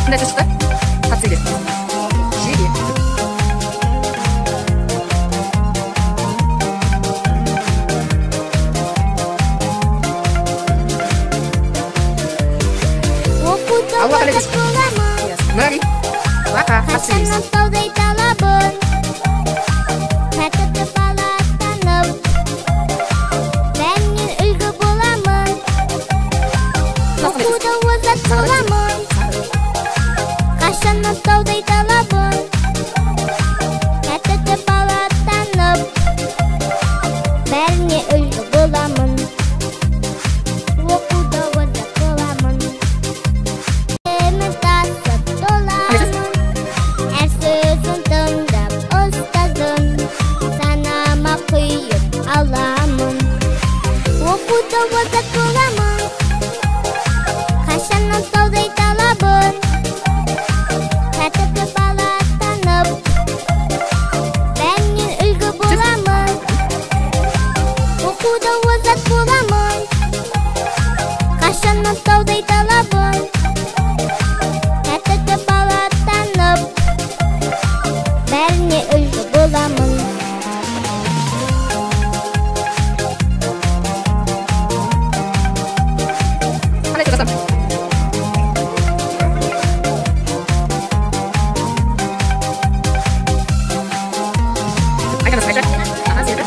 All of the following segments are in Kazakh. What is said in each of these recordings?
Қандай сөз шықты? Хат сөйле. Жеге. Алла қалай дейсің? Мәри. Бақа. Хат сөйлейсің. Қашан таудай талабын тәтті бала танып бәріне үлгі боламын оқуда озат боламын өмір тасып толамын әр сөзін тыңдап ұстазым санама құйып аламын оқуда озат боламын қашан таудай талабын Қашан таудай талабын тәтті бала танып бәріне үлгі боламын Қалай жазасам? Айтамыз, Айша. Аға, сені.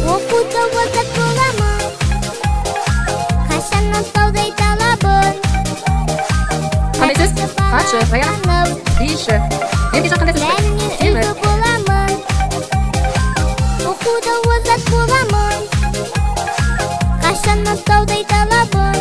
Оқуда озат боламын қашан таудай талабын Қандай сөз? Хатшы, Раяна. Бейші. Емдейші қандай сөз? Бәріне үлгі боламын оқуда озат боламын қашан таудай талабын